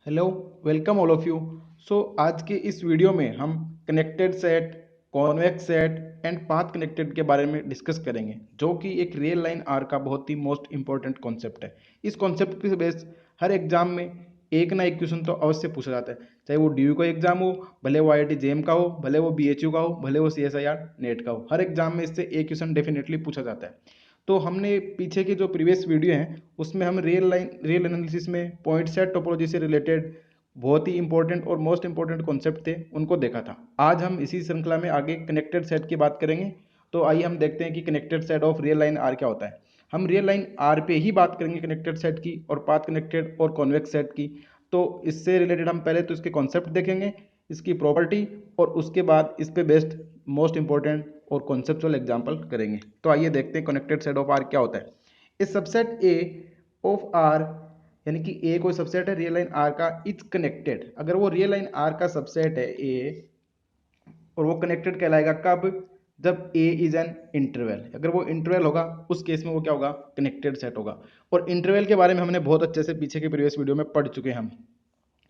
Hello, welcome all of you. आज के इस वीडियो में हम connected set, convex set and path connected के बारे में डिस्कस करेंगे, जो कि एक रियल लाइन आर का बहुत ही मोस्ट इंपॉर्टेंट कॉन्सेप्ट है। इस कॉन्सेप्ट की बेस हर एग्जाम में एक ना एक क्वेश्चन तो अवश्य पूछा जाता है, चाहे वो डी का एग्जाम हो, भले वो IIT जेम का हो, भले वो BHU का हो, भले वो CSIR नेट का हो। हर एग्जाम में इससे एक क्वेश्चन डेफिनेटली पूछा जाता है। तो हमने पीछे की जो प्रीवियस वीडियो हैं उसमें हम रियल एनालिसिस में पॉइंट सेट टोपोलॉजी से रिलेटेड बहुत ही इंपॉर्टेंट और मोस्ट इंपॉर्टेंट कॉन्सेप्ट थे, उनको देखा था। आज हम इसी श्रृंखला में आगे कनेक्टेड सेट की बात करेंगे। तो आइए हम देखते हैं कि connected set of real line R क्या होता है। हम रियल लाइन आर पे ही बात करेंगे कनेक्टेड सेट की और पाथ कनेक्टेड और कॉन्वेक्स सेट की। तो इससे रिलेटेड हम पहले तो इसके कॉन्सेप्ट देखेंगे, इसकी प्रॉपर्टी, और उसके बाद इस पे बेस्ड मोस्ट इंपॉर्टेंट और कॉन्सेप्चुअल एग्जांपल करेंगे। तो आइए देखते हैं कनेक्टेड सेट ऑफ आर क्या होता है। इस सबसेट ए ऑफ आर, यानी कि ए कोई सबसेट है रियल लाइन आर का, इज कनेक्टेड। अगर वो रियल लाइन आर का सबसेट है ए, और वो कनेक्टेड कहलाएगा कब? जब ए इज एन इंटरवल। अगर वो इंटरवल होगा उस केस में वो क्या होगा? कनेक्टेड सेट होगा। और इंटरवल के बारे में हमने बहुत अच्छे से पीछे के प्रीवियस वीडियो में पढ़ चुके हैं हम।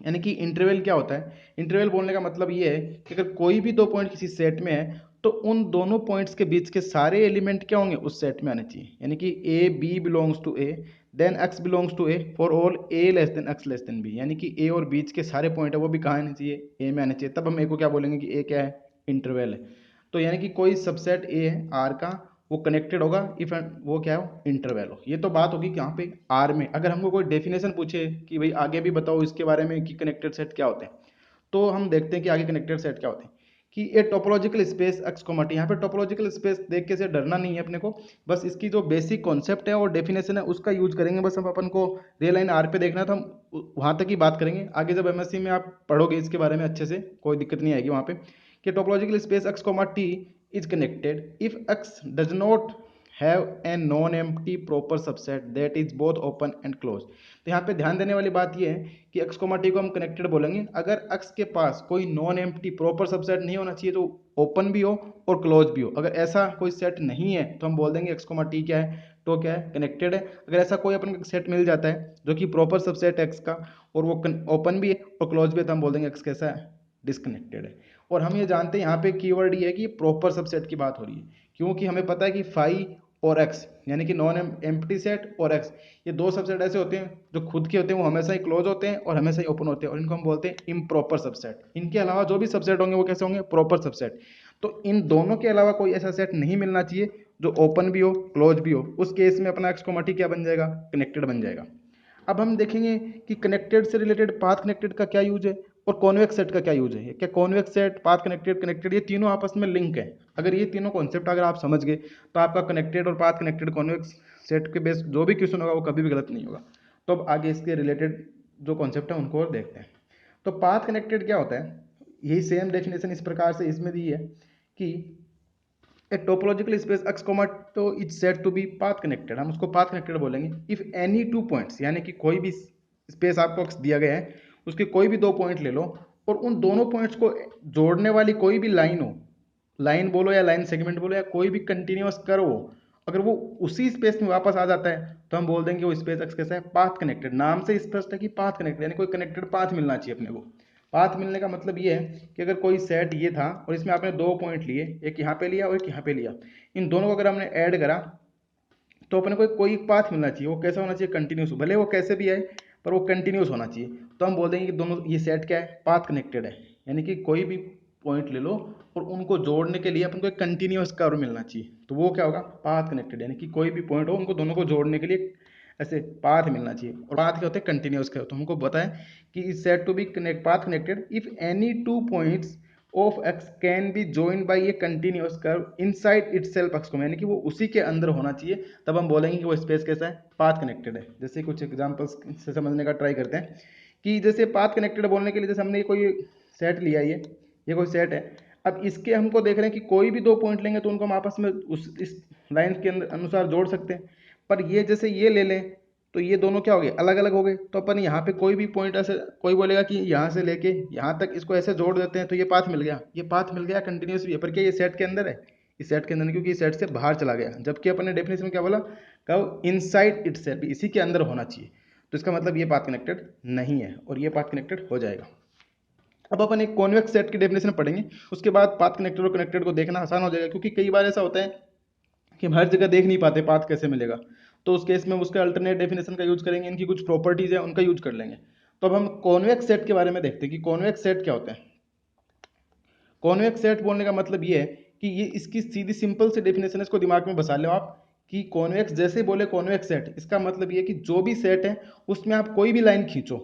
यानी कि इंटरवल क्या होता है? इंटरवल बोलने का मतलब ये है कि अगर कोई भी दो पॉइंट किसी सेट में है तो उन दोनों पॉइंट्स के बीच के सारे एलिमेंट क्या होंगे? उस सेट में आने चाहिए। यानी कि A B belongs to A, then X belongs to A for all A less than X less than B. यानी कि ए और बीच के सारे पॉइंट है वो भी कहाँ आने चाहिए? ए में आने चाहिए। तब हम ए को क्या बोलेंगे कि ए क्या है? इंटरवल है। तो यानी कि कोई सबसेट ए है आर का, वो कनेक्टेड होगा इफ वो क्या हो? इंटरवल हो। ये तो बात होगी यहाँ पे आर में। अगर हमको कोई डेफिनेशन पूछे कि भाई आगे भी बताओ इसके बारे में कि कनेक्टेड सेट क्या होते हैं, तो हम देखते हैं कि आगे कनेक्टेड सेट क्या होते हैं। कि ये topological space X comma T. यहाँ पे टोपोलॉजिकल स्पेस देख के से डरना नहीं है अपने को, बस इसकी जो बेसिक कॉन्सेप्ट है और डेफिनेशन है उसका यूज करेंगे। बस हम अपन को रियल लाइन आर पे देखना है तो हम वहाँ तक ही बात करेंगे। आगे जब MSc में आप पढ़ोगे इसके बारे में अच्छे से, कोई दिक्कत नहीं आएगी वहाँ पे। कि topological space X comma T is connected if X does not have a non-empty proper subset that is both open and closed। तो यहाँ पे ध्यान देने वाली बात ये है कि x, t को हम कनेक्टेड बोलेंगे अगर x के पास कोई नॉन एम्प्टी प्रॉपर सबसेट नहीं होना चाहिए, तो ओपन भी हो और क्लोज भी हो। अगर ऐसा कोई सेट नहीं है तो हम बोल देंगे x, t क्या है? तो क्या है? कनेक्टेड है। अगर ऐसा कोई अपन को सेट मिल जाता है जो कि प्रॉपर सबसेट है x का और वो ओपन भी है और क्लोज भी है, तो हम बोल देंगे x कैसा है? डिस्कनेक्टेड है। और हम ये जानते हैं यहाँ पे कीवर्ड ये है कि प्रॉपर सबसेट की बात हो रही है, क्योंकि हमें पता है कि फाई और एक्स, यानी कि नॉन एम्प्टी सेट और एक्स, ये दो सबसेट ऐसे होते हैं जो खुद के होते हैं वो हमेशा ही क्लोज होते हैं और हमेशा ही ओपन होते हैं, और इनको हम बोलते हैं इम्प्रॉपर सबसेट। इनके अलावा जो भी सबसेट होंगे वो कैसे होंगे? Proper subset. तो इन दोनों के अलावा कोई ऐसा सेट नहीं मिलना चाहिए जो ओपन भी हो क्लोज भी हो। उस केस में अपना एक्स को मटी क्या बन जाएगा? कनेक्टेड बन जाएगा। अब हम देखेंगे कि कनेक्टेड से रिलेटेड पाथ कनेक्टेड का क्या यूज है और कॉन्वेक्स सेट का क्या यूज है। क्या convex set, path connected, connected, ये तीनों आपस में लिंक है। अगर ये तीनों कॉन्सेप्ट अगर आप समझ गए तो आपका कनेक्टेड और पाथ कनेक्टेड कॉन्वेक्स सेट के बेस जो भी क्वेश्चन होगा वो कभी भी गलत नहीं होगा। तो अब आगे इसके रिलेटेड जो कॉन्सेप्ट है उनको और देखते हैं। तो पाथ कनेक्टेड क्या होता है? यही सेम डेफिनेशन इस प्रकार से इसमें दी है कि ए टोपोलॉजिकल स्पेस x, तो it set to be path connected. हम उसको पाथ कनेक्टेड बोलेंगे इफ एनी टू पॉइंट्स, यानी कि कोई भी स्पेस आपको x दिया गया है उसके कोई भी दो पॉइंट ले लो और उन दोनों पॉइंट्स को जोड़ने वाली कोई भी लाइन हो, लाइन बोलो या लाइन सेगमेंट बोलो या कोई भी कंटिन्यूअस कर्व हो, अगर वो उसी स्पेस में वापस आ जाता है तो हम बोल देंगे वो स्पेस x कैसा है? Path connected. नाम से स्पष्ट है कि पाथ कनेक्टेड, यानी कोई कनेक्टेड पाथ मिलना चाहिए अपने को। पाथ मिलने का मतलब ये है कि अगर कोई सेट ये था और इसमें आपने दो पॉइंट लिए, एक यहाँ पे लिया और एक यहाँ पे लिया, इन दोनों को अगर हमने ऐड करा तो अपने को कोई पाथ मिलना चाहिए। वो कैसा होना चाहिए? कंटिन्यूस। भले वो कैसे भी आए पर वो कंटिन्यूस होना चाहिए। तो हम बोल देंगे कि दोनों ये सेट क्या है? पाथ कनेक्टेड है। यानी कि कोई भी पॉइंट ले लो और उनको जोड़ने के लिए अपन को एक कंटिन्यूस कर्व मिलना चाहिए, तो वो क्या होगा? Path connected. यानी कि कोई भी पॉइंट हो उनको दोनों को जोड़ने के लिए ऐसे पाथ मिलना चाहिए। और पाथ क्या होते हैं? कंटिन्यूस के। तो हमको बताएं कि is set to be connect path connected if any two points of x can be joined by a continuous curve inside itself x को, यानी कि वो उसी के अंदर होना चाहिए। तब हम बोलेंगे कि वो स्पेस कैसा है? पाथ कनेक्टेड है। जैसे कुछ एग्जांपल्स से समझने का ट्राई करते हैं कि जैसे पाथ कनेक्टेड बोलने के लिए जैसे हमने कोई सेट लिया, ये कोई सेट है। अब इसके हमको देख रहे हैं कि कोई भी दो पॉइंट लेंगे तो उनको हम आपस में उस इस लाइन के अंदर अनुसार जोड़ सकते हैं। पर ये जैसे ये ले लें तो ये दोनों क्या हो गए? अलग अलग हो गए। तो अपन यहाँ पे कोई भी पॉइंट ऐसे, कोई बोलेगा कि यहाँ से लेके यहाँ तक इसको ऐसे जोड़ देते हैं तो ये पाथ मिल गया। ये पाथ मिल गया कंटिन्यूस भी है, पर क्या ये सेट के अंदर है? इस सेट के अंदर नहीं, क्योंकि इस सेट से बाहर चला गया। जबकि अपन ने डेफिनेशन में क्या बोला? कब? इनसाइड इटसेल्फ, इसी के अंदर होना चाहिए। तो इसका मतलब ये पाथ कनेक्टेड नहीं है और ये पाथ कनेक्टेड हो जाएगा। अब अपन एक कॉन्वेक्स सेट की डेफिनेशन पढ़ेंगे, उसके बाद पाथ कनेक्टेड और कनेक्टेड को देखना आसान हो जाएगा, क्योंकि कई बार ऐसा होता है कि हम हर जगह देख नहीं पाते पाथ कैसे मिलेगा। तो उस केस में उसके अल्टरनेट डेफिनेशन का यूज करेंगे, इनकी कुछ प्रॉपर्टीज है उनका यूज कर लेंगे। तो अब हम कॉन्वेक्स सेट के बारे में देखते हैं कि कॉन्वेक्स सेट क्या होता है। कॉन्वेक्स सेट बोलने का मतलब ये है कि ये इसकी सीधी सिंपल सी डेफिनेशन है, इसको दिमाग में बसा लो आप कि कॉन्वेक्स जैसे बोले कॉन्वेक्स सेट, इसका मतलब ये है कि जो भी सेट है उसमें आप कोई भी लाइन खींचो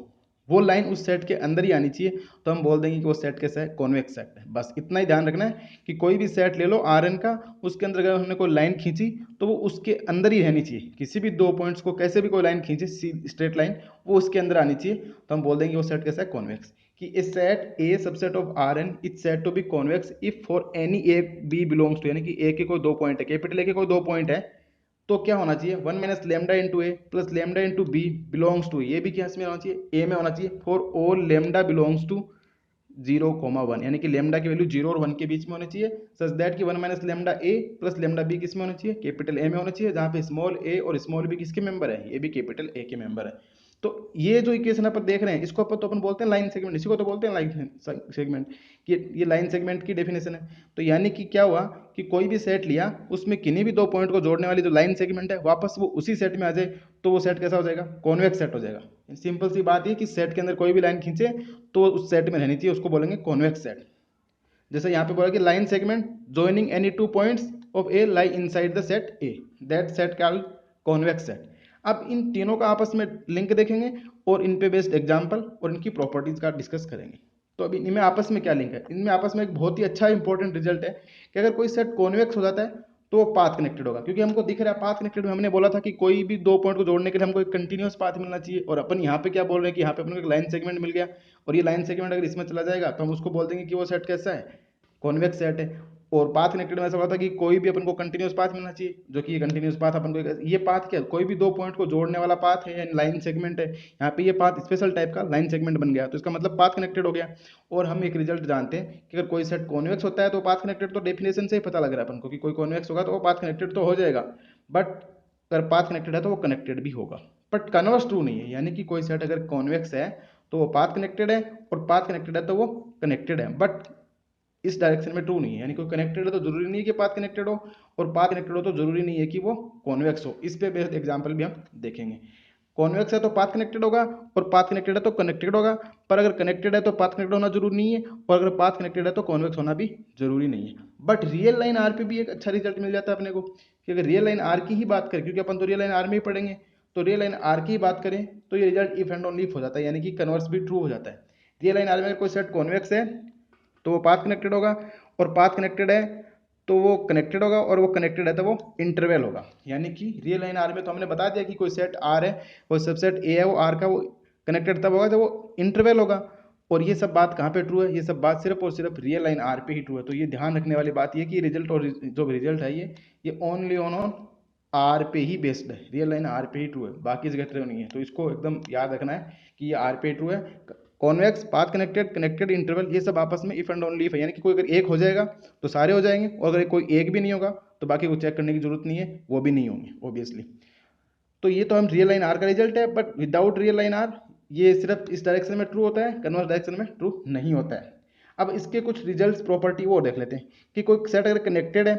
वो लाइन उस सेट के अंदर ही आनी चाहिए, तो हम बोल देंगे कि वो सेट कैसा है, कॉन्वेक्स सेट है। बस इतना ही ध्यान रखना है कि कोई भी सेट ले लो Rn का, उसके अंदर अगर हमने कोई लाइन खींची तो वो उसके अंदर ही रहनी चाहिए। किसी भी दो पॉइंट्स को कैसे भी कोई लाइन खींचे स्ट्रेट लाइन, वो उसके अंदर आनी चाहिए, तो हम बोल देंगे वो सेट कैसा है, कॉन्वेक्स। कि a set A subset of Rn is said to be convex if for any a b belongs to, यानी कि a के कोई दो पॉइंट है, कैपिटल A के कोई दो पॉइंट है, तो क्या होना चाहिए, 1 minus lambda into A plus lambda into B belongs to, ये भी क्या इसमें होना चाहिए, ए में होना चाहिए, for all lambda belongs to 0,1, यानी कि लेमडा की वैल्यू 0 और 1 के बीच में होनी चाहिए, सच दैट कि 1 minus lambda A plus lambda B किस में होना चाहिए, कैपिटल ए में होना चाहिए, जहाँ पे स्मॉल ए और स्मॉल बी किसके मेंबर है, ये भी कैपिटल ए के मेंबर है। तो ये जो इक्वेशन अपन देख रहे हैं इसको अपन बोलते हैं लाइन सेगमेंट, इसी को तो बोलते हैं लाइन सेगमेंट, कि ये लाइन सेगमेंट की डेफिनेशन है। तो यानी कि क्या हुआ कि कोई भी सेट लिया, उसमें किन्हीं भी दो पॉइंट को जोड़ने वाली जो लाइन सेगमेंट है वापस वो उसी सेट में आ जाए, तो वो सेट कैसा हो जाएगा, कॉन्वेक्स सेट हो जाएगा। सिंपल सी बात है कि सेट के अंदर कोई भी लाइन खींचे तो उस सेट में रहनी चाहिए, उसको बोलेंगे कॉन्वेक्स सेट। जैसे यहाँ पे बोला कि line segment joining any two points of A lie inside the set A, that set called convex set. अब इन तीनों का आपस में लिंक देखेंगे और इन पे बेस्ड एग्जांपल और इनकी प्रॉपर्टीज का डिस्कस करेंगे। तो अभी इनमें आपस में क्या लिंक है, इनमें आपस में एक बहुत ही अच्छा इंपॉर्टेंट रिजल्ट है कि अगर कोई सेट कॉन्वेक्स हो जाता है तो वो पाथ कनेक्टेड होगा, क्योंकि हमको दिख रहा है पाथ कनेक्टेड में हमने बोला था कि कोई भी दो पॉइंट को जोड़ने के लिए हमको एक कंटिन्यूअस पाथ मिलना चाहिए, और अपन यहाँ पे क्या बोल रहे हैं कि यहाँ पे अपन को एक लाइन सेगमेंट मिल गया, और ये लाइन सेगमेंट अगर इसमें चला जाएगा तो हम उसको बोल देंगे कि वो सेट कैसा है, कॉन्वेक्स सेट है। और पाथ कनेक्टेड में ऐसा होता है कि कोई भी अपन को कंटिन्यूअस पाथ मिलना चाहिए, जो कि ये कंटिन्यूअस पाथ अपन को, ये पाथ क्या, कोई भी दो पॉइंट को जोड़ने वाला पाथ है, यानी लाइन सेगमेंट है, यहाँ पे ये पाथ स्पेशल टाइप का लाइन सेगमेंट बन गया, तो इसका मतलब पाथ कनेक्टेड हो गया। और हम एक रिजल्ट जानते हैं कि अगर कोई सेट कॉन्वेक्स होता है तो पाथ कनेक्टेड, तो डेफिनेशन से ही पता लग रहा है अपन को कि कोई कॉन्वेक्स होगा तो वो पाथ कनेक्टेड तो हो जाएगा, बट अगर पाथ कनेक्टेड है तो वो कनेक्टेड भी होगा। बट कन्वर्स ट्रू नहीं है, यानी कि कोई सेट अगर कॉन्वेक्स है तो वो पाथ कनेक्टेड है, और पाथ कनेक्टेड है तो वो कनेक्टेड है, बट इस डायरेक्शन में ट्रू नहीं है, यानी कोई कनेक्टेड है तो जरूरी नहीं है कि पाथ कनेक्टेड हो, और पाथ कनेक्टेड हो तो जरूरी नहीं है कि वो कॉन्वेक्स हो। इस पे बेस्ड एग्जांपल भी हम देखेंगे। कॉन्वेक्स है तो पाथ कनेक्टेड होगा, और पाथ कनेक्टेड है तो कनेक्टेड होगा, पर अगर कनेक्टेड है तो पाथ कनेक्टेड होना जरूरी नहीं है, और अगर पाथ कनेक्टेड है तो कॉन्वेक्स होना भी जरूरी नहीं है। बट रियल लाइन आर पे भी एक अच्छा रिजल्ट मिल जाता है अपने को, कि अगर रियल लाइन आर की ही बात करें, क्योंकि अपन तो रियल लाइन आर में ही पढ़ेंगे, तो रियल लाइन आर की ही बात करें तो ये result if and only if हो जाता है, यानी कि कन्वर्स भी ट्रू हो जाता है। रियल लाइन आर में अगर कोई सेट कॉन्वेक्स है तो वो पाथ कनेक्टेड होगा, और पाथ कनेक्टेड है तो वो कनेक्टेड होगा, और वो कनेक्टेड है तो वो इंटरवल होगा। यानी कि रियल लाइन आर में तो हमने बता दिया कि कोई सेट आर है, वो सबसेट ए है, वो आर का वो कनेक्टेड तब होगा जब वो इंटरवल होगा। और ये सब बात कहाँ पे ट्रू है, ये सब बात सिर्फ और सिर्फ रियल लाइन आर पे ही ट्रू है। तो ये ध्यान रखने वाली बात ये कि रिजल्ट और जो रिजल्ट है ये ओनली ऑन आर पे ही बेस्ड है, रियल लाइन आर पे ही ट्रू है, बाकी जगह ट्रू नहीं है। तो इसको एकदम याद रखना है कि ये आर पे ट्रू है। Convex, path connected, connected, interval, ये सब आपस में इफ एंड ओनली इफ है, यानी कि कोई अगर एक हो जाएगा तो सारे हो जाएंगे, और अगर कोई एक भी नहीं होगा तो बाकी को चेक करने की जरूरत नहीं है, वो भी नहीं होंगे ऑब्वियसली। तो ये तो हम रियल लाइन आर का रिजल्ट है, but without real line R ये सिर्फ इस डायरेक्शन में ट्रू होता है, कन्वर्स डायरेक्शन में ट्रू नहीं होता है। अब इसके कुछ रिजल्ट्स प्रॉपर्टी वो देख लेते हैं कि कोई सेट अगर कनेक्टेड है,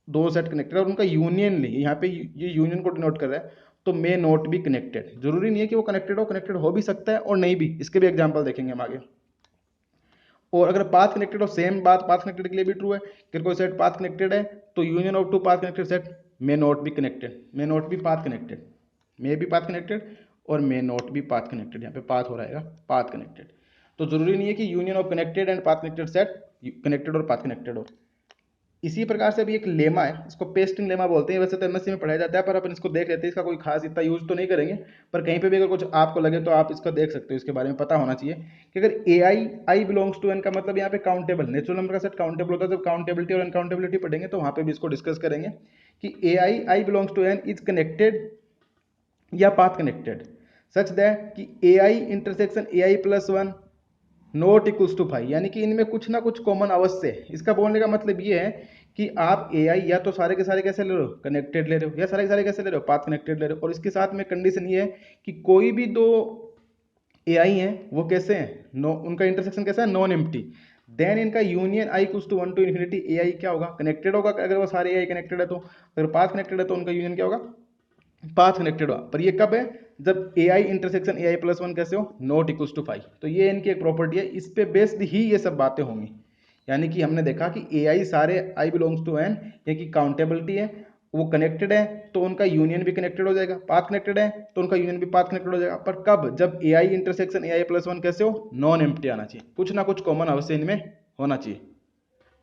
दो सेट कनेक्टेड है और उनका यूनियन ले, यहाँ पे ये यूनियन को डिनोट कर रहा है, तो मे नॉट बी कनेक्टेड। जरूरी नहीं है कि वो कनेक्टेड हो भी सकता है और नहीं भी, इसके भी एग्जांपल देखेंगे हम आगे। और अगर पाथ कनेक्टेड हो, सेम बात पाथ कनेक्टेड के लिए भी ट्रू है कि कोई सेट पाथ कनेक्टेड है तो union of two path connected set may not be connected, may not be path connected, may be path connected और may not be path connected, यहाँ पे पाथ हो रहेगा पाथ कनेक्टेड। तो जरूरी नहीं है कि union of connected and path connected set connected और पाथ कनेक्टेड हो। इसी प्रकार से भी एक लेमा है, इसको पेस्टिंग लेमा बोलते हैं, वैसे तो एमएससी में पढ़ाया जाता है, पर अपन इसको देख लेते हैं, इसका कोई खास इतना यूज तो नहीं करेंगे, पर कहीं पे भी अगर कुछ आपको लगे तो आप इसको देख सकते हो, इसके बारे में पता होना चाहिए कि अगर ए आई बिलोंग्स टू एन का मतलब यहाँ पे काउंटेबल, नेचुरल नंबर का सेट काउंटेबल होता है, जब काउंटेबिलिटी और अनकाउंटेबिलिटी पढ़ेंगे तो वहाँ पे भी इसको डिस्कस करेंगे कि A I belongs to N is connected या पाथ कनेक्टेड सच दैट कि A I intersection A I plus one not equals to 5, यानी कि इनमें कुछ ना कुछ कॉमन अवश्य है। इसका बोलने का मतलब ये है कि आप एआई या तो सारे के सारे कैसे ले रहे हो, कनेक्टेड ले रहे हो, या सारे के सारे कैसे ले रहे हो, पाथ कनेक्टेड ले रहे हो। और इसके साथ में कंडीशन ये है कि कोई भी दो एआई हैं वो कैसे हैं, नो, उनका इंटरसेक्शन कैसा है, नॉन एम्प्टी। देन इनका union I equals to 1 to infinity AI क्या होगा, कनेक्टेड होगा। अगर वो सारे एआई कनेक्टेड है तो, अगर पाथ कनेक्टेड है तो उनका यूनियन क्या होगा, पाथ कनेक्टेड होगा। पर ये कब है, जब AI intersection AI plus one कैसे हो, नॉट इक्वल्स टू 5। तो ये इनकी एक प्रॉपर्टी है, इस पे बेस्ड ही ये सब बातें होंगी। यानी कि हमने देखा कि एआई सारे आई बिलोंग्स टू एन, ये की काउंटेबिलिटी है, वो कनेक्टेड है तो उनका यूनियन भी कनेक्टेड हो जाएगा, पाथ कनेक्टेड है तो उनका यूनियन भी पाथ कनेक्टेड हो जाएगा। पर कब, जब AI intersection AI plus one कैसे हो, नॉन एम्प्टी आना चाहिए, कुछ ना कुछ कॉमन अवश्य इनमें होना चाहिए।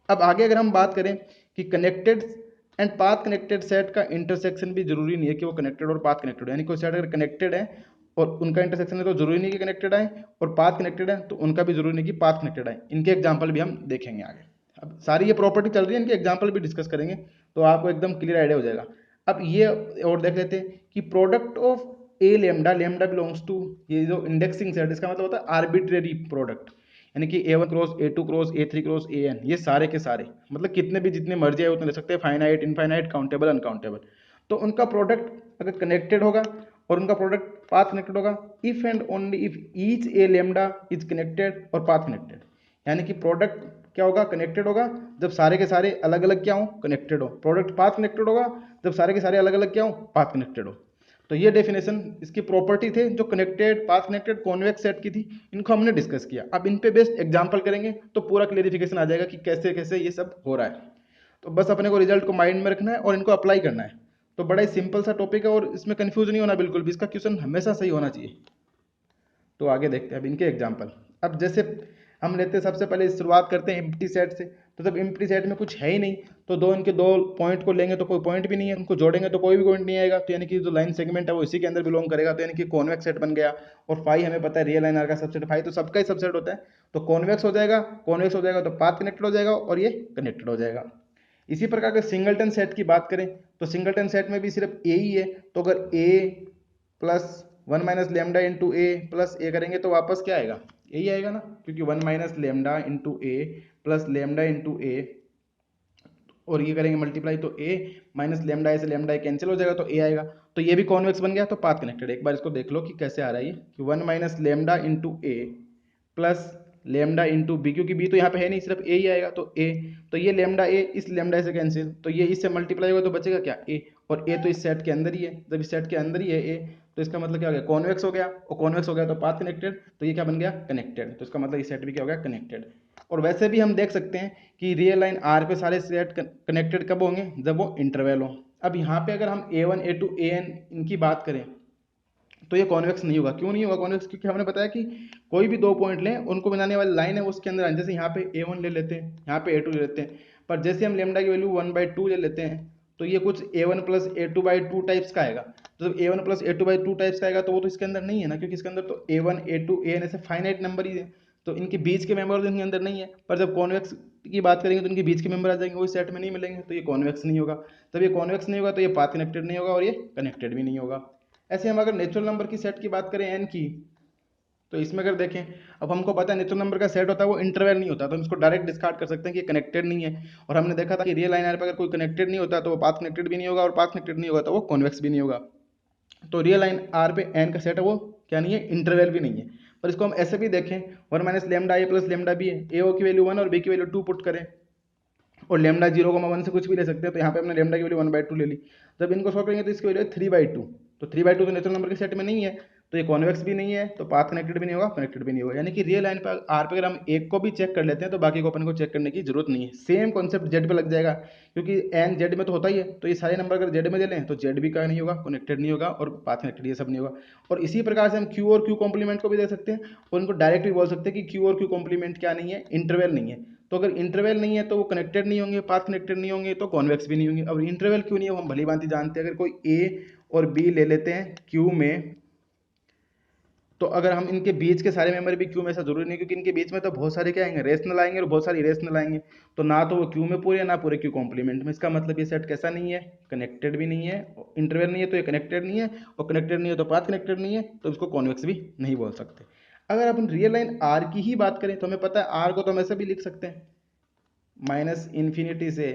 अब आगे अगर हम बात करें कि connected and path connected set का इंटरसेक्शन भी जरूरी नहीं है कि वो कनेक्टेड और पाथ कनेक्टेड हो। यानी कोई सेट अगर कनेक्टेड है और उनका इंटरसेक्शन है तो जरूरी नहीं कि कनेक्टेड आए, और पाथ कनेक्टेड है तो उनका भी जरूरी नहीं कि पाथ कनेक्टेड आए। इनके एग्जाम्पल भी हम देखेंगे आगे। अब सारी ये प्रॉपर्टी चल रही है, इनके एग्जाम्पल भी डिस्कस करेंगे तो आपको एकदम क्लियर आइडिया हो जाएगा। अब ये और देख लेते हैं कि product of A lambda, lambda belongs to, ये जो इंडेक्सिंग सेट, इसका मतलब होता है आर्बिट्रेरी प्रोडक्ट। यानी कि A1 cross A2 cross A3 cross AN, ये सारे के सारे मतलब कितने भी, जितने मर्जी है उतने ले सकते हैं, फाइनाइट, इनफाइनाइट, काउंटेबल, अनकाउंटेबल। तो उनका प्रोडक्ट अगर कनेक्टेड होगा और उनका प्रोडक्ट पाथ कनेक्टेड होगा, if and only if each A lambda is connected और पाथ कनेक्टेड। यानी कि प्रोडक्ट क्या होगा, कनेक्टेड होगा जब सारे के सारे अलग अलग क्या हो, कनेक्टेड हो। प्रोडक्ट पाथ कनेक्टेड होगा जब सारे के सारे अलग अलग क्या हो, पाथ कनेक्टेड हो। तो ये डेफिनेशन इसकी प्रॉपर्टी थे जो connected, path connected, convex set की थी, इनको हमने डिस्कस किया। अब इन पे बेस्ड एग्जांपल करेंगे तो पूरा क्लियरिफिकेशन आ जाएगा कि कैसे कैसे ये सब हो रहा है। तो बस अपने को रिजल्ट को माइंड में रखना है और इनको अप्लाई करना है। तो बड़ा ही सिंपल सा टॉपिक है और इसमें कंफ्यूज नहीं होना बिल्कुल भी, इसका क्वेश्चन हमेशा सही होना चाहिए। तो आगे देखते हैं अब इनके एग्जाम्पल। अब जैसे हम लेते हैं, सबसे पहले शुरुआत करते हैं एम्प्टी सेट से। तो जब एम्प्टी सेट में कुछ है ही नहीं तो दो इनके दो पॉइंट को लेंगे तो कोई पॉइंट भी नहीं है, उनको जोड़ेंगे तो कोई भी पॉइंट नहीं आएगा। तो यानी कि जो लाइन सेगमेंट है वो इसी के अंदर बिलोंग करेगा। तो यानी कि कॉन्वेक्स सेट बन गया। और फाई हमें पता है रियल लाइन आर का सबसेट, फाई तो सबका ही सबसेट होता है। तो कॉन्वेक्स हो जाएगा, कॉन्वेक्स हो जाएगा तो पाथ कनेक्टेड हो जाएगा और ये कनेक्टेड हो जाएगा। इसी प्रकार के सिंगलटन सेट की बात करें तो सिंगलटन सेट में भी सिर्फ ए ही है। तो अगर ए plus 1 minus lambda into A plus ए करेंगे तो वापस क्या आएगा, यही आएगा ना, क्योंकि 1 minus lambda into A plus lambda into ए, और ये करेंगे मल्टीप्लाई तो ए माइनस लेमडा ए से लेमडा ए कैंसिल हो जाएगा तो ए आएगा। तो ये भी कॉन्वेक्स बन गया। तो पाथ कनेक्टेड, एक बार इसको देख लो कि कैसे आ रहा है ये, कि 1 minus lambda into A plus lambda into B, क्योंकि बी तो यहाँ पे है नहीं, सिर्फ ए ही आएगा तो ए। तो ये लेमडा ए इस लेमडा से कैंसिल, तो ये इससे मल्टीप्लाई होगा तो बचेगा क्या, ए। और ए तो इस सेट के अंदर ही है, जब इस सेट के अंदर ही है ए, तो इसका मतलब क्या हो गया, कॉन्वेक्स हो गया। और कॉन्वेक्स हो गया तो पाथ कनेक्टेड, तो ये क्या बन गया, कनेक्टेड। तो इसका मतलब ये सेट भी क्या हो गया, कनेक्टेड। और वैसे भी हम देख सकते हैं कि रियल लाइन आर पे सारे सेट कनेक्टेड कब होंगे, जब वो इंटरवल हो। अब यहाँ पे अगर हम A1 A2 AN इनकी बात करें तो ये कॉन्वेक्स नहीं होगा। क्यों नहीं होगा कॉन्वेक्स, क्योंकि हमने बताया कि कोई भी दो पॉइंट लें, उनको बनाने वाली लाइन है उसके अंदर आए। जैसे यहाँ पे A1 ले लेते हैं, यहाँ पे A2 ले लेते हैं, पर जैसे हम लेमडा की वैल्यू 1/2 ले लेते हैं तो ये कुछ A1 प्लस A2/2 टाइप्स का आएगा। तो जब A1 प्लस A2/2 टाइप्स का आएगा तो वो तो इसके अंदर नहीं है ना, क्योंकि इसके अंदर तो A1 A2 AN ऐसे फाइनाइट नंबर ही है, तो इनके बीच के मेंबर्स इनके अंदर नहीं है। पर जब कॉन्वेक्स की बात करेंगे तो इनके बीच के मेंबर आ जाएंगे, वही सेट में नहीं मिलेंगे, तो ये कॉन्वेक्स नहीं होगा। तब ये कॉन्वेक्स नहीं होगा तो ये पाथ कनेक्टेड नहीं होगा और ये कनेक्टेड भी नहीं होगा। ऐसे हम अगर नेचुरल नंबर की सेट की बात करें एन की, तो इसमें अगर देखें, अब हमको पता है नेचुरल नंबर का सेट होता है वो इंटरवल नहीं होता, तो हम इसको डायरेक्ट डिस्कार्ड कर सकते हैं कि कनेक्टेड नहीं है। और हमने देखा था कि रियल लाइन आर पर अगर कोई कनेक्टेड नहीं होता तो वो पाथ कनेक्टेड भी नहीं होगा, और पाथ कनेक्टेड नहीं होगा तो वो कॉन्वेक्स भी नहीं होगा। तो रियल लाइन आर पे एन का सेट है वो क्या नहीं है, इंटरवल भी नहीं है। पर इसको हम ऐसे भी देखें, 1 minus lambda A plus lambda B है, ए ओ की वैल्यू 1 और बी की वैल्यू 2 पुट करें, और लेमडा 0,1 से कुछ भी ले सकते हैं। तो यहाँ पे हमने लेमडा की वैल्यू 1/2 ले ली। जब इनको सॉल्व करेंगे तो इसकी वैल्यू है 3/2। तो 3/2 तो नेचुरल नंबर के सेट में नहीं है, तो ये कॉन्वेक्स भी नहीं है, तो पाथ कनेक्टेड भी नहीं होगा, कनेक्टेड भी नहीं होगा। यानी कि रियल लाइन पर आर पे अगर हम एक को भी चेक कर लेते हैं तो बाकी को अपन को चेक करने की जरूरत नहीं है। सेम कॉन्सेप्ट जेड पे लग जाएगा, क्योंकि एन जेड में तो होता ही है। तो ये सारे नंबर अगर जेड में ले लें तो जेड भी का नहीं होगा, कनेक्टेड नहीं होगा, और पाथ कनेक्टेड ये सब नहीं होगा। और इसी प्रकार से हम क्यू और क्यू कॉम्प्लीमेंट को भी दे सकते हैं, और इनको डायरेक्ट भी बोल सकते हैं कि क्यू और क्यू कॉम्प्लीमेंट क्या नहीं है, इंटरवल नहीं है। तो अगर इंटरवल नहीं है तो वो कनेक्टेड नहीं होंगे, पाथ कनेक्टेड नहीं होंगे, तो कॉन्वेक्स भी नहीं होंगे। अब इंटरवल क्यों नहीं है वो हम भली भांति जानते हैं। अगर कोई ए और बी ले लेते हैं क्यू में, तो अगर हम इनके बीच के सारे मेंबर भी क्यू में, ऐसा जरूरी नहीं, क्योंकि इनके बीच में तो बहुत सारे क्या आएंगे, रेशनल आएंगे और बहुत सारे इरेशनल आएंगे। तो ना तो वो क्यू में पूरे, ना पूरे क्यू कॉम्प्लीमेंट में। इसका मतलब ये सेट कैसा नहीं है, कनेक्टेड भी नहीं है। इंटरवल नहीं है तो ये कनेक्टेड नहीं है, और कनेक्टेड नहीं है तो पाथ कनेक्टेड नहीं है, तो इसको कॉन्वेक्स भी नहीं बोल सकते। अगर अपन रियल लाइन आर की ही बात करें तो हमें पता है आर को तो हम ऐसे भी लिख सकते हैं, माइनस इन्फिनिटी से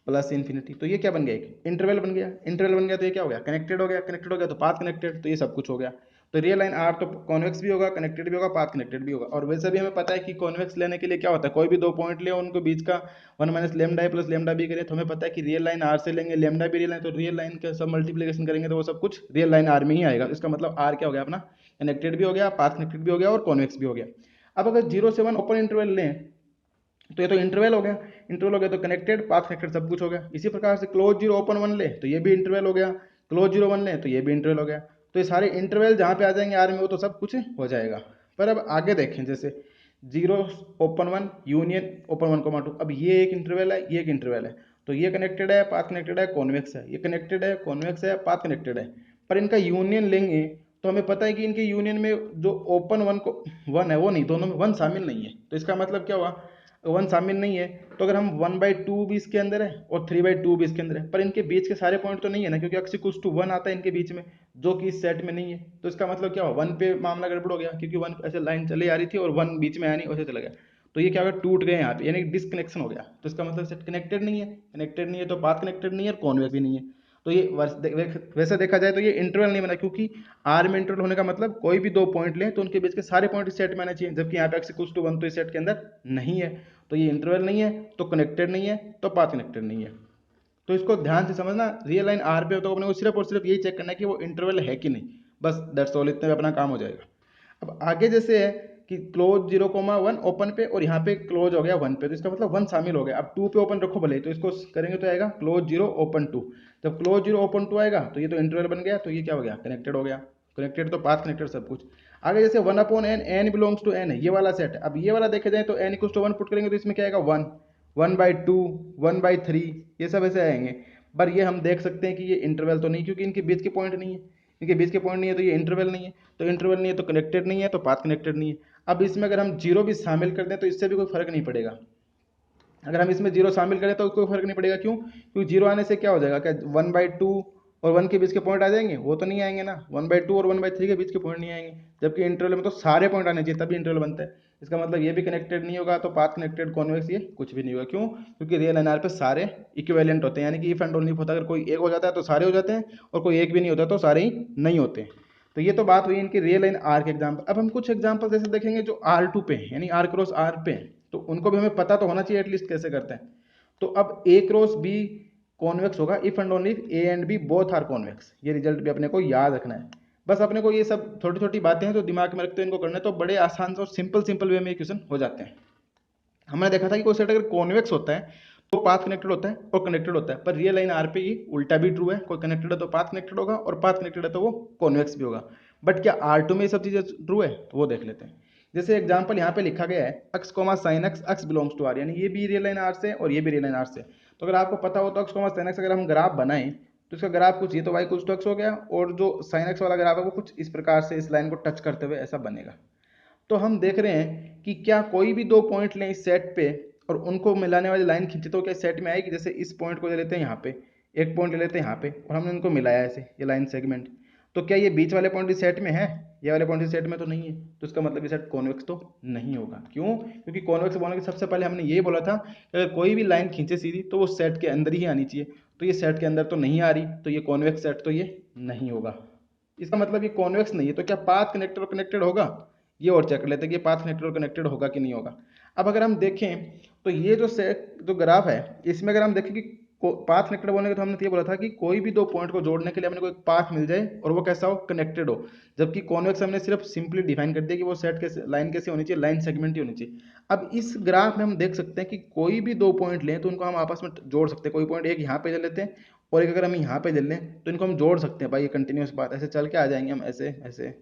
प्लस इन्फिनिटी। तो ये क्या बन गया, एक इंटरवल बन गया। इंटरवल बन गया तो ये क्या हो गया, कनेक्टेड हो गया। कनेक्टेड हो गया तो पाथ कनेक्टेड, तो ये सब कुछ हो गया। तो रियल लाइन आर तो कॉन्वेक्स भी होगा, कनेक्टेड भी होगा, पाथ कनेक्टेड भी होगा। और वैसे भी हमें पता है कि कॉन्वेक्स लेने के लिए क्या होता है, कोई भी दो पॉइंट ले उनको बीच का 1 minus lambda A plus lambda B करें, तो हमें पता है कि रियल लाइन आर से लेंगे, लेमडा भी रियल लाइन, तो रियल लाइन का सब मल्टीप्लीकेशन करेंगे तो वो सब कुछ रियल लाइन आर में ही आएगा। इसका मतलब आर क्या हो गया अपना, कनेक्टेड भी हो गया, पाथ कनेक्टेड भी हो गया और कॉन्वेक्स भी हो गया। अब अगर 0 से 1 ओपन इंटरवल लें तो ये तो इंटरवल हो गया। इंटरवल हो गया तो कनेक्टेड, पाथ कनेक्टेड सब कुछ हो गया। इसी प्रकार से क्लोज 0 ओपन 1 ले तो ये भी इंटरवल हो गया, क्लोज 0 1 ले तो ये भी इंटरवल हो गया। तो ये सारे इंटरवल जहाँ पे आ जाएंगे आर में वो तो सब कुछ हो जाएगा। पर अब आगे देखें, जैसे 0 ओपन 1 यूनियन ओपन 1 2, अब ये एक इंटरवल है, ये एक इंटरवल है, तो ये कनेक्टेड है, पाथ कनेक्टेड है, कॉन्वेक्स है, ये कनेक्टेड है, कॉन्वेक्स है, पाथ कनेक्टेड है। पर इनका यूनियन लेंगे तो हमें पता है कि इनके यूनियन में जो ओपन 1 को 1 है वो नहीं, दोनों में 1 शामिल नहीं है। तो इसका मतलब क्या हुआ, 1 शामिल नहीं है। तो अगर हम 1/2 भी इसके अंदर है और 3/2 भी इसके अंदर है, पर इनके बीच के सारे पॉइंट तो नहीं है ना, क्योंकि x इक्वल्स टू 1 आता है इनके बीच में, जो कि इस सेट में नहीं है। तो इसका मतलब क्या हुआ, 1 पे मामला गड़बड़ हो गया, क्योंकि 1 ऐसे लाइन चली आ रही थी और 1 बीच में आया नहीं, वैसे चला गया। तो ये क्या होगा, टूट गए यहाँ पे, यानी डिसकनेक्शन हो गया। तो इसका मतलब सेट कनेक्टेड नहीं है, कनेक्टेड नहीं है तो पाथ कनेक्टेड नहीं है और कॉन्वेक्स भी नहीं है। तो ये वैसे देखा जाए तो ये इंटरवल नहीं बना, क्योंकि आर में इंटरवल होने का मतलब कोई भी दो पॉइंट लें तो उनके बीच के सारे पॉइंट इस सेट में आने चाहिए, जबकि यहाँ पे x इक्वल्स टू 1 तो इस सेट के अंदर नहीं है। तो ये इंटरवल नहीं है, तो कनेक्टेड नहीं है, तो पाथ कनेक्टेड नहीं है। तो इसको ध्यान से समझना, रियल लाइन आर पे हो तो अपने को सिर्फ और सिर्फ यही चेक करना है कि वो इंटरवल है कि नहीं, बस दैट्स ऑल, इतने में अपना काम हो जाएगा। अब आगे जैसे है कि क्लोज 0,1 ओपन पे और यहाँ पे क्लोज हो गया 1 पे, तो इसका मतलब 1 शामिल हो गया। अब 2 पे ओपन रखो भले, तो इसको करेंगे तो आएगा क्लोज 0 ओपन 2। जब क्लोज 0 ओपन 2 आएगा तो ये तो इंटरवल बन गया, तो ये क्या हो गया, कनेक्टेड हो गया। कनेक्टेड तो पाथ कनेक्टेड सब कुछ। आगे जैसे 1/n, n belongs to n है, ये वाला सेट। अब ये वाला देखे जाए तो n इक्वल्स टू 1 पुट करेंगे तो इसमें क्या आएगा, 1, 1/2, 1/3, ये सब ऐसे आएंगे। पर ये हम देख सकते हैं कि ये इंटरवल तो नहीं, क्योंकि इनके बीच के पॉइंट नहीं है। इनके बीच के पॉइंट नहीं है तो ये इंटरवल नहीं है, तो इंटरवल नहीं है तो कनेक्टेड नहीं है, तो पाथ कनेक्टेड नहीं है। अब इसमें अगर हम 0 भी शामिल कर दें तो इससे भी कोई फर्क नहीं पड़ेगा। अगर हम इसमें 0 शामिल करें तो कोई फर्क नहीं पड़ेगा, क्यों, क्योंकि 0 आने से क्या हो जाएगा, क्या 1/2 और 1 के बीच के पॉइंट आ जाएंगे, वो तो नहीं आएंगे ना। 1/2 और 1/3 के बीच के पॉइंट नहीं आएंगे, जबकि इंटरवल में तो सारे पॉइंट आने चाहिए तभी इंटरवल बनता है। इसका मतलब ये भी कनेक्टेड नहीं होगा, तो पाथ कनेक्टेड, कॉन्वेक्स, ये कुछ भी नहीं होगा। क्यों, क्योंकि रियल एनआर पे सारे इक्विवेलेंट होते हैं, यानी कि इफ एंड ओनली होता है, अगर कोई एक हो जाता है तो सारे हो जाते हैं, और कोई एक भी नहीं होता तो सारे ही नहीं होते। तो ये तो बात हुई इनकी रियल लाइन आर के एग्जाम्पल। अब हम कुछ एग्जाम्पल जैसे देखेंगे जो R2 पे हैं, यानी R क्रॉस R पे हैं, तो उनको भी हमें पता तो होना चाहिए एटलीस्ट कैसे करते हैं। तो अब A क्रॉस B कॉन्वेक्स होगा if and only A and B both are convex. ये रिजल्ट भी अपने को याद रखना है। बस अपने को ये सब छोटी छोटी बातें हैं तो दिमाग में रखते हैं, इनको करना है तो बड़े आसान और सिंपल वे में क्वेश्चन हो जाते हैं। हमने देखा था कि कोई सेट अगर कॉन्वेक्स होता है तो पाथ कनेक्टेड होता है और कनेक्टेड होता है, पर रियल लाइन आर पे ये उल्टा भी ट्रू है, कोई कनेक्टेड है तो पाथ कनेक्टेड होगा और पाथ कनेक्टेड है तो वो कॉन्वेक्स भी होगा। बट क्या R2 में ये सब चीजें ट्रू है, तो वो देख लेते हैं। जैसे एग्जांपल यहाँ पे लिखा गया है x sin x, x belongs to r, यानी ये भी रियल लाइन आर से और ये भी रियल लाइन आर से। तो अगर आपको पता हो तो x sin x अगर हम ग्राफ बनाएं तो इसका ग्राफ कुछ ये तो y कुछ तो x हो गया, और जो sin x वाला ग्राफ है वो कुछ इस प्रकार से इस लाइन को टच करते हुए ऐसा बनेगा। तो हम देख रहे हैं कि क्या कोई भी दो पॉइंट लें इस सेट पे और उनको मिलाने वाली लाइन खींचे तो क्या सेट में आएगी। जैसे इस पॉइंट को ले लेते हैं यहाँ पे, एक पॉइंट ले लेते हैं यहाँ पे और हमने इनको मिलाया ऐसे, ये लाइन सेगमेंट, तो क्या ये बीच वाले पॉइंट इस सेट में है, ये वाले पॉइंट इस सेट में तो नहीं है, तो इसका मतलब ये सेट कॉन्वेक्स तो नहीं होगा। क्यों, क्योंकि कॉन्वेक्स बोलने के सबसे पहले हमने ये बोला था कि अगर कोई भी लाइन खींचे सीधी तो वो सेट के अंदर ही आनी चाहिए, तो ये सेट के अंदर तो नहीं आ रही, तो ये कॉन्वेक्स सेट तो ये नहीं होगा। इसका मतलब ये कॉन्वेक्स नहीं है, तो क्या पाथ कनेक्टेड और कनेक्टेड होगा, ये और चेक कर लेते हैं कि पाथ कनेक्टेड और कनेक्टेड होगा कि नहीं होगा। अब अगर हम देखें तो ये जो ग्राफ है इसमें अगर हम देखें कि पाथ कनेक्टेड बोलने के तो हमने ये बोला था कि कोई भी दो पॉइंट को जोड़ने के लिए अपने को एक पाथ मिल जाए और वो कैसा हो, कनेक्टेड हो। जबकि कॉन्वेक्स हमने सिर्फ सिंपली डिफाइन कर दिया कि वो सेट कैसे, लाइन कैसे होनी चाहिए, लाइन सेगमेंट ही होनी चाहिए। अब इस ग्राफ में हम देख सकते हैं कि कोई भी दो पॉइंट लें तो उनको हम आपस में जोड़ सकते हैं। कोई पॉइंट एक यहाँ पे ले लेते हैं और एक अगर हम यहाँ पे ले लें तो इनको हम जोड़ सकते हैं। भाई ये कंटिन्यूस बात, ऐसे चल के आ जाएंगे हम ऐसे ऐसे,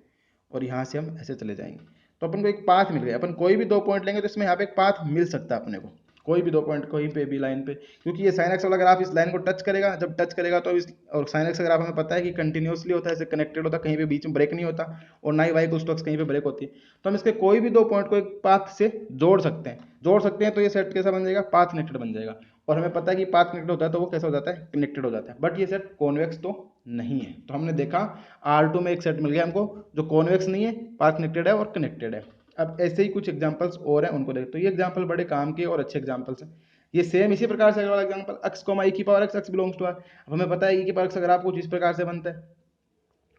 और यहाँ से हम ऐसे चले जाएंगे, तो अपन को एक पाथ मिल गया। अपन कोई भी दो पॉइंट लेंगे तो इसमें यहाँ पे एक पाथ मिल सकता है अपने को, कोई भी दो पॉइंट कहीं पे भी लाइन पे, क्योंकि ये साइन एक्स वाला ग्राफ इस लाइन को टच करेगा, जब टच करेगा तो इस, और साइन एक्स का ग्राफ हमें पता है कि कंटिन्यूसली होता है, ऐसे कनेक्टेड होता है, कहीं पे बीच में ब्रेक नहीं होता, और ना ही वाई कुछ कहीं पे ब्रेक होती है। तो हम इसके कोई भी दो पॉइंट को एक पाथ से जोड़ सकते हैं, तो ये सेट कैसा बन जाएगा, पाथ कनेक्टेड बन जाएगा। और हमें पता है कि पाथ कनेक्टेड होता है तो वो कैसा हो जाता है, कनेक्टेड हो जाता है। बट ये सेट कॉन्वेक्स तो नहीं है। तो हमने देखा R2 में एक सेट मिल गया हमको जो कॉन्वेक्स नहीं है, पाथ कनेक्टेड है और कनेक्टेड है। अब ऐसे ही कुछ एग्जांपल्स और हैं, उनको देखते हैं। तो ये एग्जांपल बड़े काम के और अच्छे एग्जांपल्स हैं। ये सेम इसी प्रकार से अगला वाला एग्जांपल x कॉमा e की power x, x belongs to r। अब हमें पता है e की पावर x अगर आप कुछ इस प्रकार से बनता है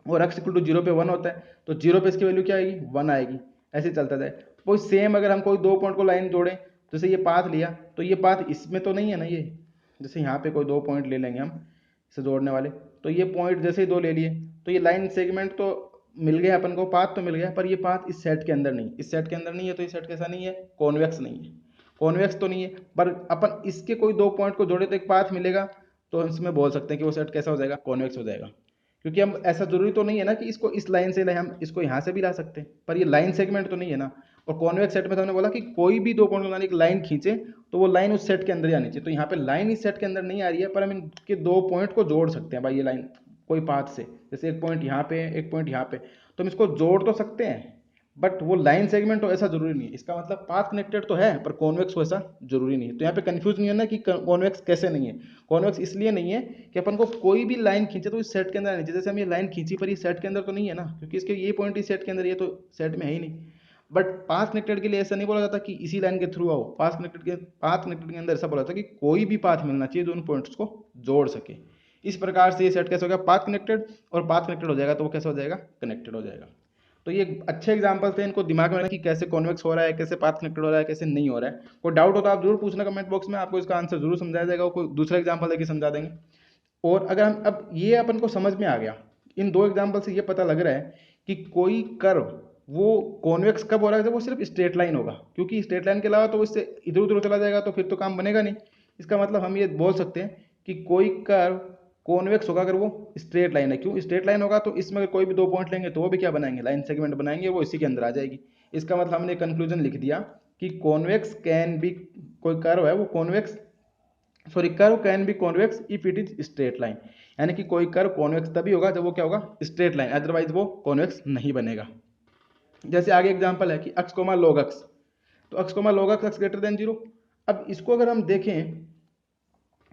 और x इक्वल टू 0 पे 1 होता है, तो 0 पे इसकी वैल्यू क्या आएगी, 1 आएगी। ऐसे चलता जाए। वही सेम अगर हम कोई दो पॉइंट को लाइन जोड़ें, जैसे ये पाथ लिया, तो ये पाथ इसमें तो नहीं है ना, ये जैसे यहाँ पे कोई दो पॉइंट ले लेंगे हम इसे जोड़ने वाले, तो ये पॉइंट जैसे ही दो ले लिए, तो ये लाइन सेगमेंट तो मिल गया अपन को, पाथ तो मिल गया, पर ये पाथ इस सेट के अंदर नहीं, इस सेट के अंदर नहीं है, तो ये सेट कैसा नहीं है, कॉन्वेक्स नहीं है। कॉन्वेक्स तो नहीं है, पर अपन इसके कोई दो पॉइंट को जोड़े तो एक पाथ मिलेगा, तो इसमें बोल सकते हैं कि वो सेट कैसा हो जाएगा, कॉन्वेक्स हो जाएगा। क्योंकि हम ऐसा जरूरी तो नहीं है ना कि इसको इस लाइन से हम इसको यहाँ से भी ला सकते हैं, पर ये लाइन सेगमेंट तो नहीं है ना। और कॉन्वेक्स सेट में तो हमने बोला कि कोई भी दो पॉइंट एक लाइन खींचे तो वो लाइन उस सेट के अंदर ही आनी चाहिए। तो यहाँ पे लाइन इस सेट के अंदर नहीं आ रही है, पर हम इनके दो पॉइंट को जोड़ सकते हैं भाई, ये लाइन कोई पाथ से, जैसे एक पॉइंट यहाँ पे एक पॉइंट यहाँ पे, तो हम इसको जोड़ तो सकते हैं, बट वो लाइन सेगमेंट तो ऐसा जरूरी नहीं है। इसका मतलब पाथ कनेक्टेड तो है, पर कॉन्वेक्स हो ऐसा जरूरी नहीं है। तो यहाँ पे कंफ्यूज नहीं है ना कि कॉन्वेक्स कैसे नहीं है। कॉन्वेक्स इसलिए नहीं है कि अपन को कोई भी लाइन खींचे तो इस सेट के अंदर आनी चाहिए। जैसे हम ये लाइन खींची पर ये सेट के अंदर तो नहीं है ना, क्योंकि इसके ये पॉइंट इस सेट के अंदर, ये तो सेट में है ही नहीं। बट पाथ कनेक्टेड के लिए ऐसा नहीं बोला जाता कि इसी लाइन के थ्रू आओ। पाथ कनेक्टेड के अंदर ऐसा बोला जाता है कि कोई भी पाथ मिलना चाहिए जो उन पॉइंट्स को जोड़ सके। इस प्रकार से ये सेट कैसे हो गया, पाथ कनेक्टेड, और पाथ कनेक्टेड हो जाएगा तो वो कैसे हो जाएगा, कनेक्टेड हो जाएगा। तो ये अच्छे एग्जांपल थे, इनको दिमाग में रखना कि कैसे कॉन्वेक्स हो रहा है, कैसे पाथ कनेक्टेड हो रहा है, कैसे नहीं हो रहा है। कोई डाउट हो तो आप जरूर पूछना कमेंट बॉक्स में, आपको इसका आंसर जरूर समझाया जाएगा, कोई दूसरा एग्जांपल देकर समझा देंगे। और अगर हम अब ये अपन को समझ में आ गया, इन दो एग्जांपल से ये पता लग रहा है कि कोई कर्व वो कॉन्वेक्स कब हो रहा है, जब वो सिर्फ स्ट्रेट लाइन होगा, क्योंकि स्ट्रेट लाइन के अलावा तो उससे इधर उधर चला जाएगा तो फिर तो काम बनेगा नहीं। इसका मतलब हम ये बोल सकते हैं कि कोई कर्व कॉन्वेक्स होगा अगर वो स्ट्रेट लाइन है। क्यों स्ट्रेट लाइन होगा, तो इसमें अगर कोई भी दो पॉइंट लेंगे तो वो भी क्या बनाएंगे, लाइन सेगमेंट बनाएंगे, वो इसी के अंदर आ जाएगी। इसका मतलब हमने कंक्लूजन लिख दिया कि कॉन्वेक्स कैन बी, कोई कर्व है वो convex, sorry curve can be convex if it is straight line. यानी कि कोई कर्व कॉन्वेक्स तभी होगा जब वो क्या होगा, स्ट्रेट लाइन, अदरवाइज वो कॉन्वेक्स नहीं बनेगा। जैसे आगे एग्जांपल है कि x कोमा log x, तो x comma log x greater than 0। अब इसको अगर हम देखें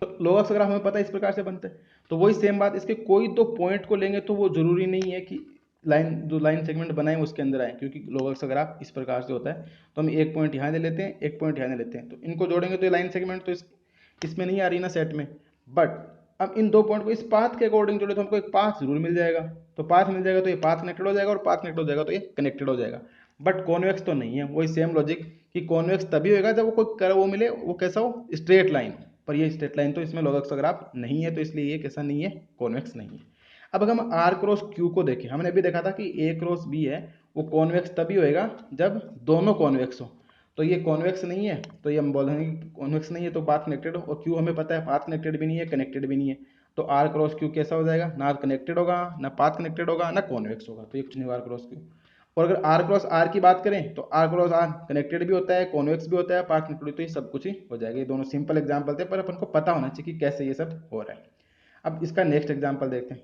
तो log x अगर हमें पता है इस प्रकार से बनता है, तो वही सेम बात, इसके कोई दो पॉइंट को लेंगे तो वो जरूरी नहीं है कि लाइन जो लाइन सेगमेंट बनाए उसके अंदर आए, क्योंकि log x अगर आप इस प्रकार से होता है तो हम एक पॉइंट यहाँ ले लेते हैं, एक पॉइंट यहाँ ले लेते हैं, तो इनको जोड़ेंगे तो ये लाइन सेगमेंट तो इसमें नहीं आ रही ना सेट में। बट अब इन दो पॉइंट को इस पाथ के अकॉर्डिंग जोड़े तो हमको एक पाथ जरूर मिल जाएगा, तो पाथ मिल जाएगा तो ये पाथ कनेक्टेड हो जाएगा, और पाथ कनेक्टेड हो जाएगा तो ये कनेक्टेड हो जाएगा। बट कॉन्वेक्स तो नहीं है। वही सेम लॉजिक कि कॉन्वेक्स तभी होगा जब वो कोई कर्व वो मिले, वो कैसा हो, स्ट्रेट लाइन। पर ये स्ट्रेट लाइन तो इसमें log x अगर आप नहीं है, तो इसलिए ये कैसा नहीं है, कॉन्वेक्स नहीं है। अब अगर हम r क्रॉस q को देखें, हमने अभी देखा था कि a क्रॉस b है, वो कॉन्वेक्स तभी होएगा जब दोनों कॉन्वेक्स हो। तो ये कॉन्वेक्स नहीं है, तो ये हम बोलेंगे कि कॉन्वेक्स नहीं है, तो पाथ कनेक्टेड हो। और q हमें पता है पाथ कनेक्टेड भी नहीं है, कनेक्टेड भी नहीं है, तो r क्रॉस q कैसा हो जाएगा, ना कनेक्टेड होगा, ना पाथ कनेक्टेड होगा, ना कॉन्वेक्स होगा, तो ये कुछ नहीं r क्रॉस q। और अगर r क्रॉस r की बात करें तो r क्रॉस r कनेक्टेड भी होता है, कॉन्वेक्स भी होता है, पाथ कनेक्टेड, तो ये सब कुछ ही हो जाएगा। ये दोनों सिंपल एग्जांपल थे, पर अपन को पता होना चाहिए कि कैसे ये सब हो रहा है। अब इसका नेक्स्ट एग्जांपल देखते हैं।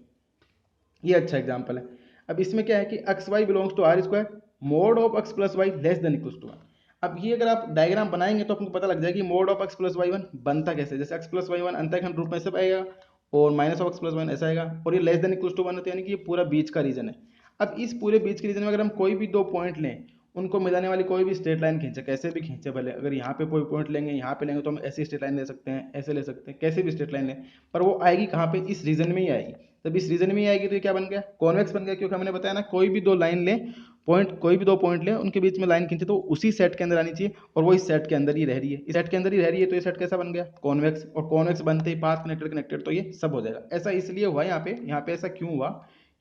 ये अच्छा एग्जांपल है। अब इसमें क्या है कि x Y belongs to R square, mod of x plus Y less than equals to 1। अब ये अगर आप डायग्राम बनाएंगे तो आपको पता लग जाएगा कि mod of x plus y one बनता कैसे। जैसे एक्स प्लस वाई वन अंतःखंड रूप में सब आएगा, और minus of x plus one ऐसा आएगा, और ये लेस देन इक्वल्स टू 1 होता है, यानी कि ये पूरा बीच का रीजन है। अब इस पूरे बीच के रीजन में अगर हम कोई भी दो पॉइंट लें, उनको मिलाने वाली कोई भी स्ट्रेट लाइन खींचे, कैसे भी खींचे भले, अगर यहाँ पे कोई पॉइंट लेंगे, यहाँ पे लेंगे, तो हम ऐसी स्ट्रेट लाइन ले सकते हैं, ऐसे ले सकते हैं, कैसे भी स्ट्रेट लाइन लें, पर वो आएगी कहाँ पे, इस रीजन में ही आएगी। जब इस रीजन में ही आएगी तो ये क्या बन गया, कॉन्वेक्स बन गया। क्योंकि हमने बताया ना, कोई भी दो लाइन लें, पॉइंट कोई भी दो पॉइंट लें, उनके बीच में लाइन खींचे तो उसी सेट के अंदर आनी चाहिए, और वो इस सेट के अंदर ही रह रही है, इस सेट के अंदर ही रह रही है, तो ये सेट कैसा बन गया, कॉन्वेक्स। और कॉन्वेक्स बनते ही पाथ कनेक्टेड कनेक्टेड, तो ये सब हो जाएगा। ऐसा इसलिए हुआ यहाँ पे ऐसा क्यों हुआ,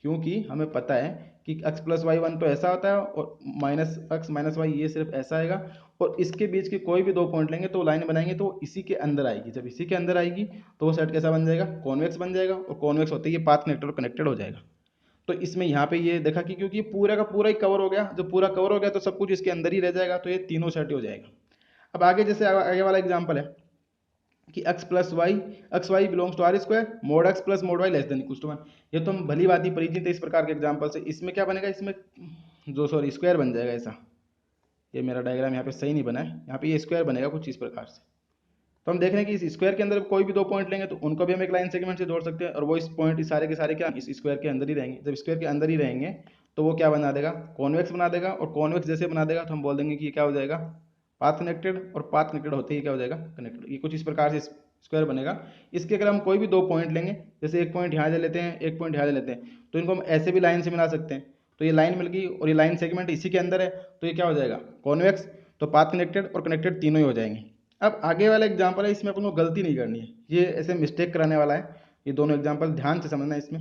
क्योंकि हमें पता है कि x प्लस वाई वन तो ऐसा होता है, और माइनस एक्स माइनस वाई ये सिर्फ ऐसा आएगा, और इसके बीच के कोई भी दो पॉइंट लेंगे तो लाइन बनाएंगे तो इसी के अंदर आएगी। जब इसी के अंदर आएगी तो वो सेट कैसा बन जाएगा, कॉन्वेक्स बन जाएगा, और कॉन्वेक्स होते ही ये पाथ कनेक्टेड और कनेक्टेड हो जाएगा। तो इसमें यहाँ पे ये देखा कि क्योंकि ये पूरा का पूरा ही कवर हो गया, जब पूरा कवर हो गया तो सब कुछ इसके अंदर ही रह जाएगा, तो ये तीनों सेट हो जाएगा। अब आगे जैसे आगे वाला एग्जाम्पल है कि x plus y, x Y belongs to R square, mod x plus mod y less than equals to 1। ये तो हम भली बात ही परिचित है इस प्रकार के एग्जाम्पल से। इसमें क्या बनेगा, इसमें जो सॉरी स्क्वायर बन जाएगा ऐसा। ये मेरा डायग्राम यहाँ पे सही नहीं बना है, यहाँ पे ये स्क्वायर बनेगा कुछ इस प्रकार से। तो हम देख रहे हैं कि इस स्क्वायर के अंदर कोई भी दो पॉइंट लेंगे तो उनको भी हम एक लाइन सेगमेंट से जोड़ सकते हैं, और वो इस पॉइंट इस सारे के सारे क्या इस स्क्वायर के अंदर ही रहेंगे। जब स्क्वायर के अंदर ही रहेंगे तो वो क्या बना देगा, कॉन्वेक्स बना देगा, और कॉन्वेक्स जैसे बना देगा तो हम बोल देंगे कि ये क्या हो जाएगा, पाथ कनेक्टेड, और पाथ कनेक्टेड होते ही क्या हो जाएगा, कनेक्टेड। ये कुछ इस प्रकार से स्क्वायर बनेगा। इसके अगर हम कोई भी दो पॉइंट लेंगे, जैसे एक पॉइंट यहाँ ले लेते हैं, एक पॉइंट यहाँ ले लेते हैं, तो इनको हम ऐसे भी लाइन से मिला सकते हैं। तो ये लाइन मिल गई और ये लाइन सेगमेंट इसी के अंदर है, तो ये क्या हो जाएगा, कॉन्वेक्स। तो पाथ कनेक्टेड और कनेक्टेड तीनों ही हो जाएंगे। अब आगे वाला एग्जाम्पल है, इसमें अपन को गलती नहीं करनी है, ये ऐसे मिस्टेक कराने वाला है। ये दोनों एग्जाम्पल ध्यान से समझना है। इसमें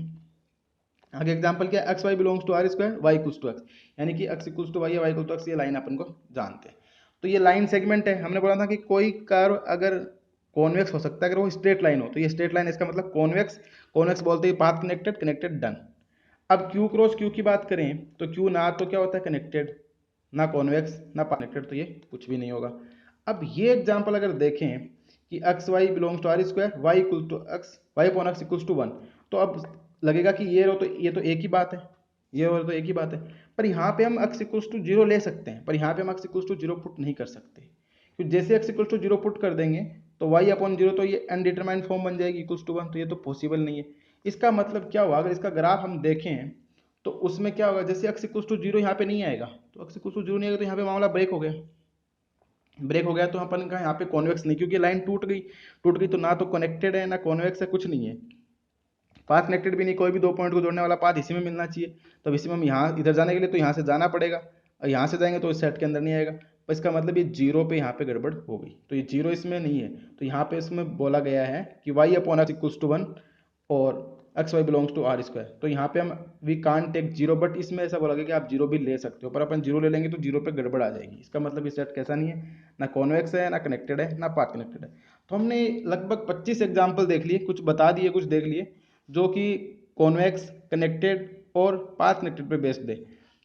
आगे एग्जाम्पल क्या है, x Y belongs to R square y equals to x, यानी कि एक्स इक्वल्स टू वाई या वाई इक्वल टू एक्स, ये लाइन अपन को जानते हैं। तो ये लाइन सेगमेंट है। हमने बोला था कि कोई कर्व अगर कॉन्वेक्स हो सकता है अगर वो स्ट्रेट लाइन हो, तो ये स्ट्रेट लाइन, इसका मतलब कॉन्वेक्स। कॉन्वेक्स बोलते हैं पाथ कनेक्टेड, कनेक्टेड डन। अब क्यू क्रॉस क्यू की बात करें तो क्यू ना तो क्या होता है कनेक्टेड, ना कॉन्वेक्स, ना पाथ कनेक्टेड, तो ये कुछ भी नहीं होगा। अब ये एग्जाम्पल अगर देखें कि x Y belongs to R square y equal to x y upon x equals to 1, तो अब लगेगा कि ये तो एक ही बात है, ये और तो एक ही बात है। पर यहाँ पे हम एक्स इक्वल्स टू 0 ले सकते हैं, पर यहाँ पे हम एक्स इक्वल्स टू 0 पुट नहीं कर सकते, क्योंकि जैसे एक्स इक्वल्स टू 0 पुट कर देंगे तो वाई अपॉन 0, तो ये अनडिटरमाइंड फॉर्म बन जाएगी इक्वल्स टू 1, तो ये तो पॉसिबल नहीं है। इसका मतलब क्या हुआ, अगर इसका ग्राफ हम देखें तो उसमें क्या होगा, जैसे एक्स इक्वल्स टू 0 यहाँ पे नहीं आएगा, तो एक्स इक्वल्स टू 0 नहीं आएगा, तो यहाँ पे मामला ब्रेक हो गया। ब्रेक हो गया तो अपन का यहाँ पे कॉन्वेक्स नहीं, क्योंकि लाइन टूट गई तो ना तो कनेक्टेड है ना कॉन्वेक्स है, कुछ नहीं है। पाथ कनेक्टेड भी नहीं, कोई भी दो पॉइंट को जोड़ने वाला पाथ इसी में मिलना चाहिए। तो इसी में हम यहाँ इधर जाने के लिए तो यहाँ से जाना पड़ेगा, और यहाँ से जाएंगे तो इस सेट के अंदर नहीं आएगा। तो इसका मतलब ये 0 पे यहाँ पे गड़बड़ हो गई, तो ये 0 इसमें नहीं है। तो यहाँ पे इसमें बोला गया है कि y upon x equals to 1 और x Y belongs to R square, तो यहाँ पे हम वी कांट टेक 0, बट इसमें ऐसा बोला गया कि आप 0 भी ले सकते हो, पर अपन 0 ले लेंगे तो 0 पे गड़बड़ आ जाएगी। इसका मतलब ये सेट कैसा नहीं है, ना कॉन्वेक्स है, ना कनेक्टेड है, ना पाथ कनेक्टेड है। तो हमने लगभग 25 एग्जाम्पल देख लिए, कुछ बता दिए, कुछ देख लिए, जो कि कॉन्वेक्स, कनेक्टेड और पाथ कनेक्टेड पे बेस्ड है।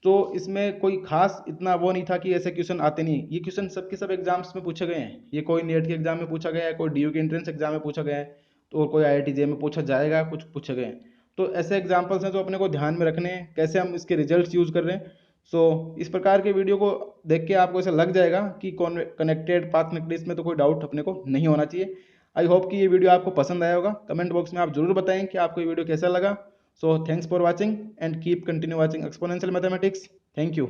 तो इसमें कोई खास इतना वो नहीं था कि ऐसे क्वेश्चन आते नहीं। ये क्वेश्चन सबके सब एग्जाम्स में पूछे गए हैं। ये कोई नेट के एग्जाम में पूछा गया है, कोई डीयू के एंट्रेंस एग्जाम में पूछा गया है, तो कोई IIT JEE में पूछा जाएगा, कुछ पूछे गए हैं। तो ऐसे एग्जाम्पल्स हैं जो अपने को ध्यान में रखने हैं, कैसे हम इसके रिजल्ट्स यूज़ कर रहे हैं। सो इस प्रकार के वीडियो को देख के आपको ऐसा लग जाएगा कि कनेक्टेड पाथ कनेक्टेड, इसमें तो कोई डाउट अपने को नहीं होना चाहिए। आई होप कि ये वीडियो आपको पसंद आया होगा। कमेंट बॉक्स में आप जरूर बताएं कि आपको ये वीडियो कैसा लगा। So thanks for watching and keep continue watching exponential mathematics. Thank you.